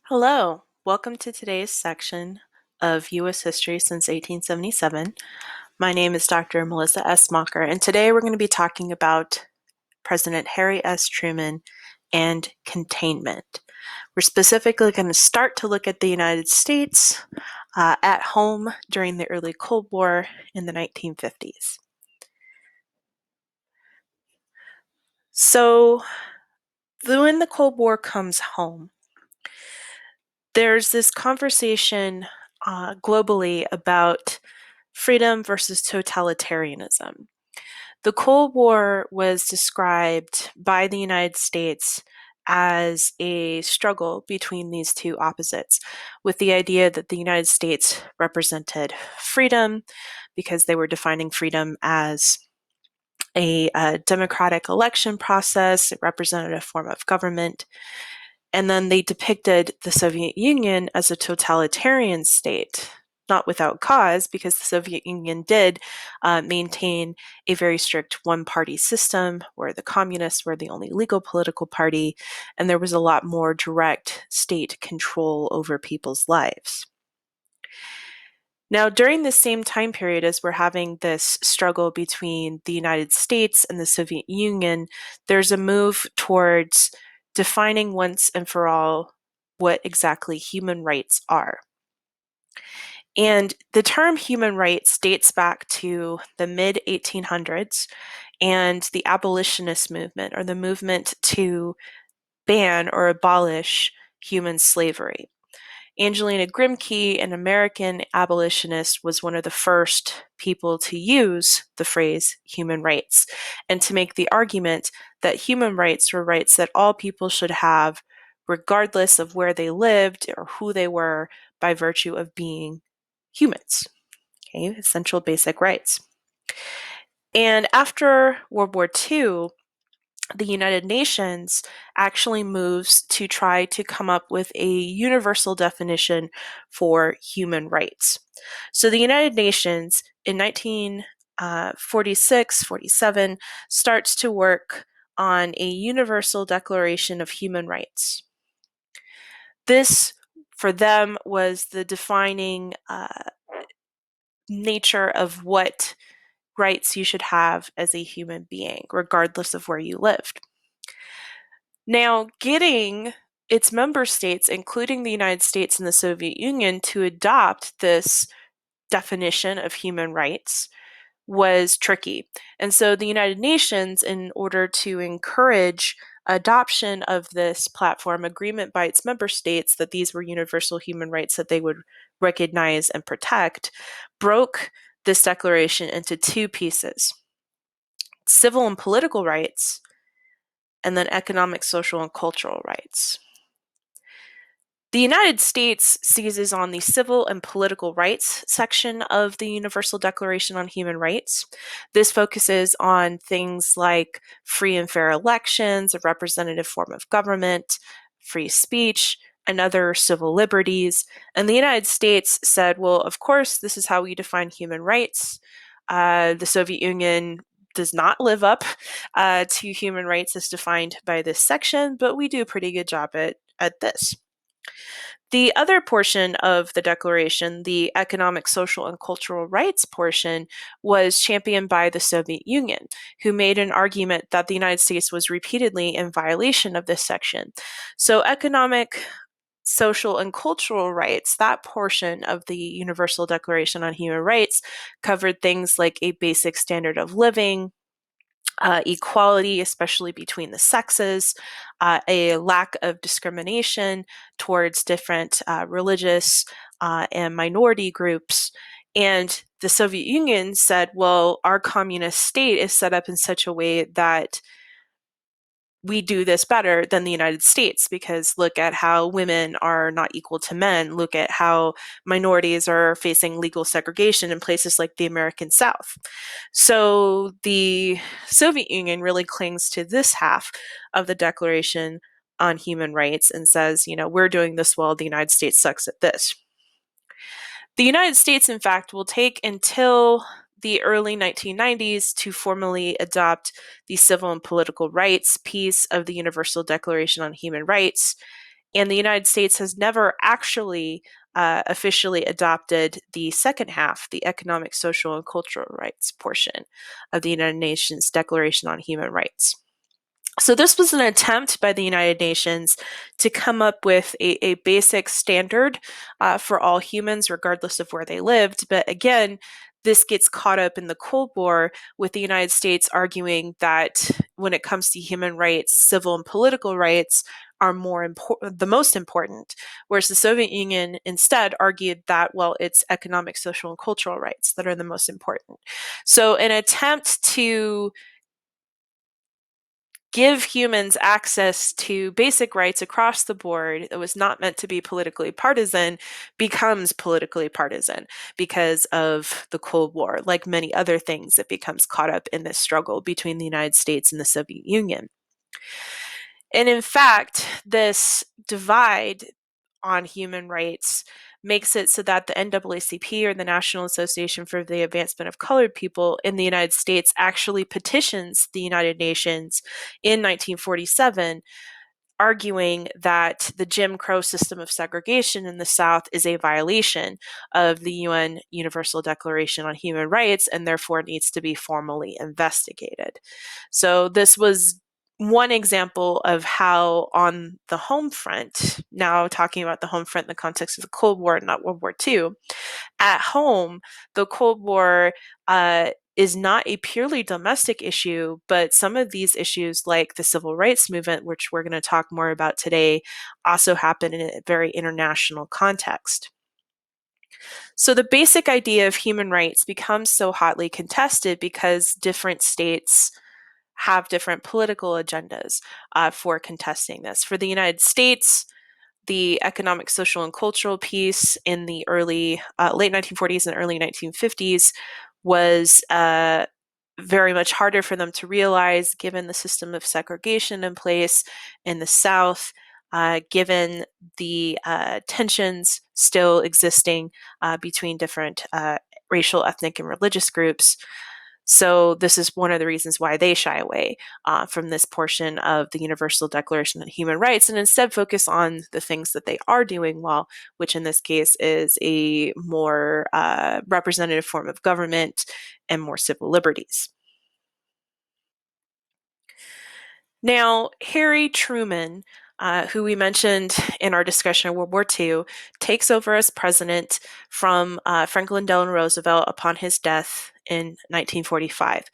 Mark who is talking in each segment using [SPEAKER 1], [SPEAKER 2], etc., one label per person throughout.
[SPEAKER 1] Hello, welcome to today's section of U.S. History since 1877. My name is Dr. Melissa S. Mocker, and today we're going to be talking about President Harry S. Truman and containment. We're specifically going to start to look at the United States at home during the early Cold War in the 1950s. So, when the Cold War comes home, there's this conversation globally about freedom versus totalitarianism. The Cold War was described by the United States as a struggle between these two opposites, with the idea that the United States represented freedom because they were defining freedom as a democratic election process, it represented a form of government, and then they depicted the Soviet Union as a totalitarian state, not without cause, because the Soviet Union did maintain a very strict one-party system where the communists were the only legal political party, and there was a lot more direct state control over people's lives. Now, during the same time period as we're having this struggle between the United States and the Soviet Union, there's a move towards defining once and for all what exactly human rights are. And the term human rights dates back to the mid 1800s and the abolitionist movement, or the movement to ban or abolish human slavery. Angelina Grimke, an American abolitionist, was one of the first people to use the phrase human rights and to make the argument that human rights were rights that all people should have, regardless of where they lived or who they were, by virtue of being humans. Okay, essential basic rights. And after World War II, the United Nations actually moves to try to come up with a universal definition for human rights. So the United Nations in 1946-47 starts to work on a universal declaration of human rights. This, for them, was the defining nature of what rights you should have as a human being, regardless of where you lived. Now, getting its member states, including the United States and the Soviet Union, to adopt this definition of human rights was tricky. And so the United Nations, in order to encourage adoption of this platform agreement by its member states that these were universal human rights that they would recognize and protect, broke this declaration into two pieces: civil and political rights, and then economic, social, and cultural rights. The United States seizes on the civil and political rights section of the Universal Declaration on Human Rights. This focuses on things like free and fair elections, a representative form of government, free speech, and other civil liberties. And the United States said, well, of course, this is how we define human rights. The Soviet Union does not live up to human rights as defined by this section, but we do a pretty good job at this. The other portion of the Declaration, the economic, social, and cultural rights portion, was championed by the Soviet Union, who made an argument that the United States was repeatedly in violation of this section. So economic, social, and cultural rights, that portion of the Universal Declaration on Human Rights, covered things like a basic standard of living, equality, especially between the sexes, a lack of discrimination towards different religious and minority groups. And the Soviet Union said, well, our communist state is set up in such a way that we do this better than the United States, because look at how women are not equal to men. Look at how minorities are facing legal segregation in places like the American South. So the Soviet Union really clings to this half of the Declaration on Human Rights and says, you know, we're doing this well, the United States sucks at this. The United States, in fact, will take until the early 1990s to formally adopt the civil and political rights piece of the Universal Declaration on Human Rights. And the United States has never actually officially adopted the second half, the economic, social, and cultural rights portion of the United Nations Declaration on Human Rights. So this was an attempt by the United Nations to come up with a basic standard for all humans, regardless of where they lived. But again, this gets caught up in the Cold War with the United States arguing that when it comes to human rights, civil and political rights are the most important, whereas the Soviet Union instead argued that, well, it's economic, social, and cultural rights that are the most important. So an attempt to give humans access to basic rights across the board that was not meant to be politically partisan becomes politically partisan because of the Cold War. Like many other things, it becomes caught up in this struggle between the United States and the Soviet Union. And in fact, this divide on human rights makes it so that the NAACP, or the National Association for the Advancement of Colored People in the United States, actually petitions the United Nations in 1947, arguing that the Jim Crow system of segregation in the South is a violation of the UN Universal Declaration on Human Rights and therefore needs to be formally investigated. So this was one example of how on the home front, now talking about the home front in the context of the Cold War, not World War II, at home, the Cold War is not a purely domestic issue, but some of these issues, like the civil rights movement, which we're going to talk more about today, also happen in a very international context. So the basic idea of human rights becomes so hotly contested because different states have different political agendas for contesting this. For the United States, the economic, social, and cultural piece in the late 1940s and early 1950s was very much harder for them to realize given the system of segregation in place in the South, given the tensions still existing between different racial, ethnic, and religious groups. So this is one of the reasons why they shy away from this portion of the Universal Declaration on Human Rights and instead focus on the things that they are doing well, which in this case is a more representative form of government and more civil liberties. Now, Harry Truman, who we mentioned in our discussion of World War II, takes over as president from Franklin Delano Roosevelt upon his death in 1945.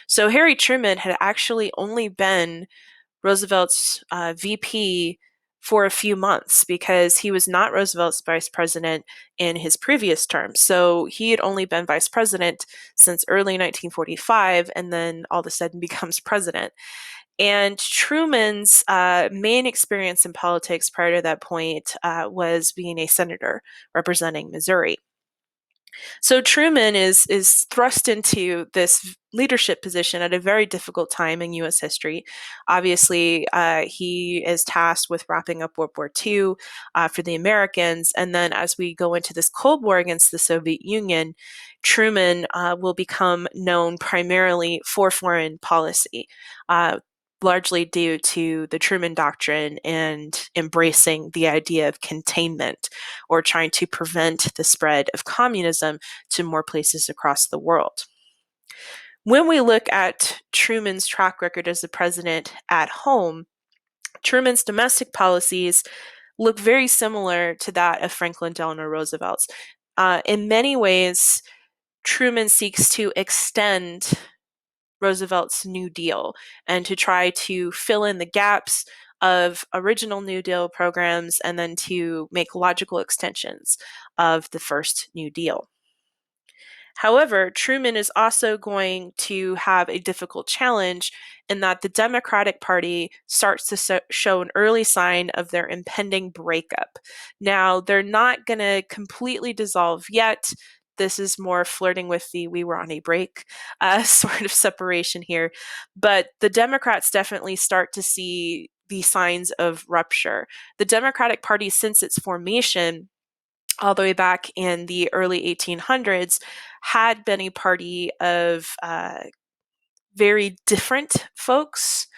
[SPEAKER 1] So Harry Truman had actually only been Roosevelt's VP for a few months because he was not Roosevelt's vice president in his previous term. So he had only been vice president since early 1945 and then all of a sudden becomes president. And Truman's main experience in politics prior to that point was being a senator representing Missouri. So Truman is thrust into this leadership position at a very difficult time in U.S. history. Obviously, he is tasked with wrapping up World War II for the Americans, and then as we go into this Cold War against the Soviet Union, Truman will become known primarily for foreign policy. Largely due to the Truman Doctrine and embracing the idea of containment or trying to prevent the spread of communism to more places across the world. When we look at Truman's track record as the president at home, Truman's domestic policies look very similar to that of Franklin Delano Roosevelt's. In many ways, Truman seeks to extend Roosevelt's New Deal and to try to fill in the gaps of original New Deal programs and then to make logical extensions of the first New Deal. However, Truman is also going to have a difficult challenge in that the Democratic Party starts to show an early sign of their impending breakup. Now, they're not going to completely dissolve yet. This is more flirting with the we were on a break sort of separation here. But the Democrats definitely start to see the signs of rupture. The Democratic Party, since its formation, all the way back in the early 1800s, had been a party of very different folks.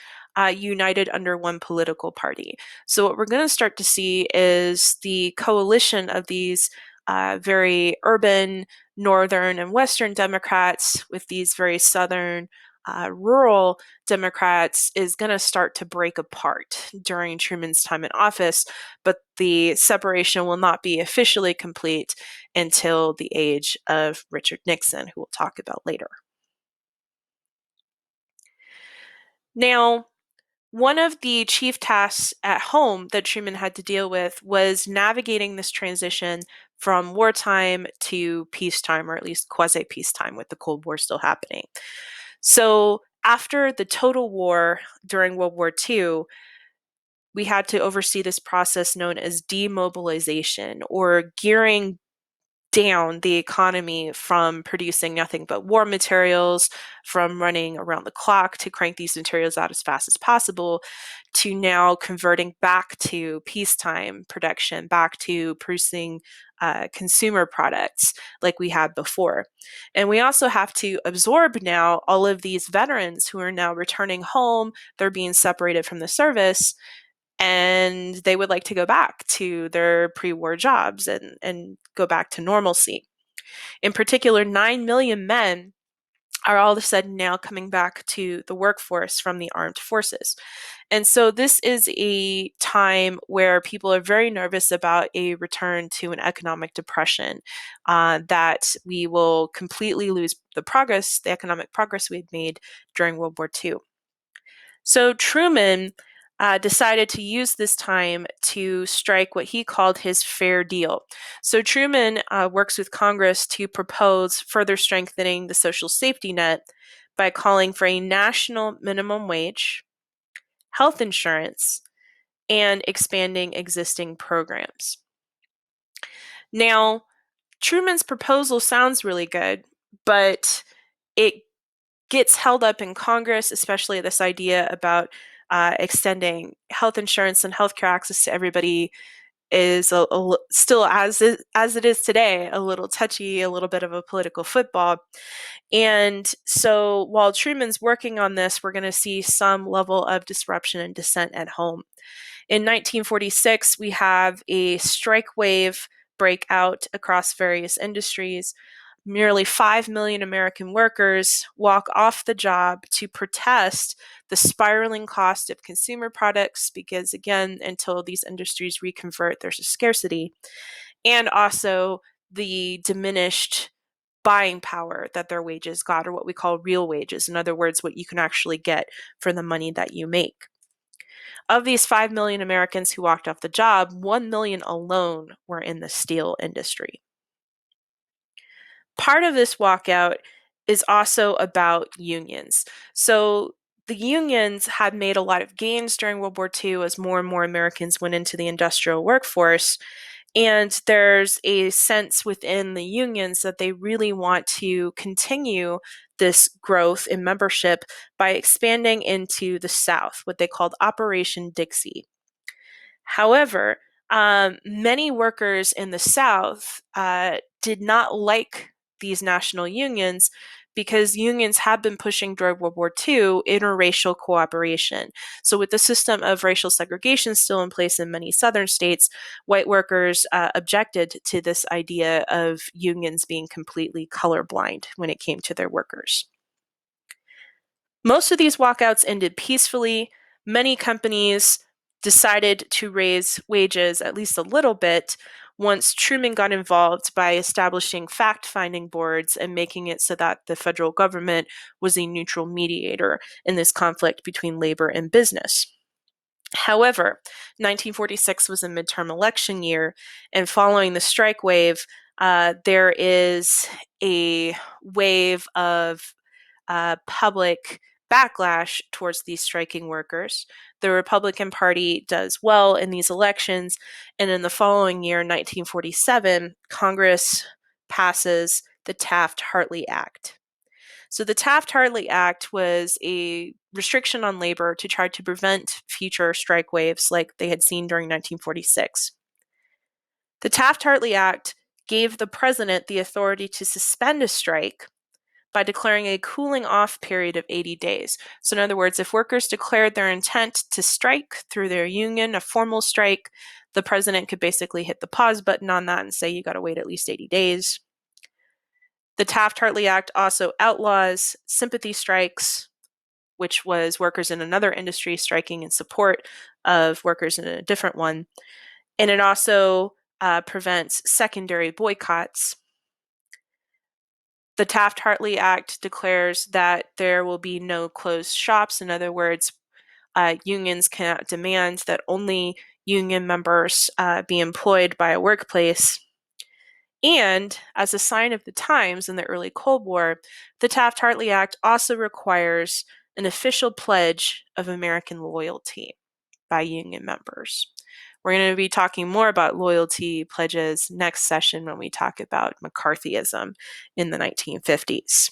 [SPEAKER 1] united under one political party. So what we're going to start to see is the coalition of these very urban, northern, and western Democrats with these very southern, rural Democrats is going to start to break apart during Truman's time in office, but the separation will not be officially complete until the age of Richard Nixon, who we'll talk about later. Now, one of the chief tasks at home that Truman had to deal with was navigating this transition from wartime to peacetime, or at least quasi-peacetime, with the Cold War still happening. So after the total war during World War II, we had to oversee this process known as demobilization, or gearing down the economy from producing nothing but war materials, from running around the clock to crank these materials out as fast as possible, to now converting back to peacetime production, back to producing consumer products like we had before. And we also have to absorb now all of these veterans who are now returning home. They're being separated from the service, and they would like to go back to their pre-war jobs and go back to normalcy. In particular, 9 million men are all of a sudden now coming back to the workforce from the armed forces. And so this is a time where people are very nervous about a return to an economic depression, that we will completely lose the economic progress we had made during World War II. So Truman decided to use this time to strike what he called his fair deal. So Truman works with Congress to propose further strengthening the social safety net by calling for a national minimum wage, health insurance, and expanding existing programs. Now, Truman's proposal sounds really good, but it gets held up in Congress, especially this idea about extending health insurance and healthcare access to everybody is still, as it is today, a little touchy, a little bit of a political football. And so while Truman's working on this, we're going to see some level of disruption and dissent at home. In 1946, we have a strike wave break out across various industries. Nearly 5 million American workers walk off the job to protest the spiraling cost of consumer products, because, again, until these industries reconvert, there's a scarcity, and also the diminished buying power that their wages got, or what we call real wages. In other words, what you can actually get for the money that you make. Of these 5 million Americans who walked off the job, 1 million alone were in the steel industry. Part of this walkout is also about unions. So the unions had made a lot of gains during World War II as more and more Americans went into the industrial workforce. And there's a sense within the unions that they really want to continue this growth in membership by expanding into the South, what they called Operation Dixie. However, many workers in the South did not like these national unions, because unions had been pushing during World War II interracial cooperation. So with the system of racial segregation still in place in many southern states, white workers objected to this idea of unions being completely colorblind when it came to their workers. Most of these walkouts ended peacefully. Many companies decided to raise wages at least a little bit once Truman got involved by establishing fact-finding boards and making it so that the federal government was a neutral mediator in this conflict between labor and business. However, 1946 was a midterm election year, and following the strike wave, there is a wave of public backlash towards these striking workers. The Republican Party does well in these elections, and in the following year, 1947, Congress passes the Taft-Hartley Act. So the Taft-Hartley Act was a restriction on labor to try to prevent future strike waves like they had seen during 1946. The Taft-Hartley Act gave the president the authority to suspend a strike, by declaring a cooling off period of 80 days. So, in other words, if workers declared their intent to strike through their union, a formal strike, the president could basically hit the pause button on that and say, you got to wait at least 80 days. The Taft-Hartley Act also outlaws sympathy strikes, which was workers in another industry striking in support of workers in a different one. And it also prevents secondary boycotts. The Taft-Hartley Act declares that there will be no closed shops. In other words, unions cannot demand that only union members be employed by a workplace. And as a sign of the times in the early Cold War, the Taft-Hartley Act also requires an official pledge of American loyalty by union members. We're going to be talking more about loyalty pledges next session when we talk about McCarthyism in the 1950s.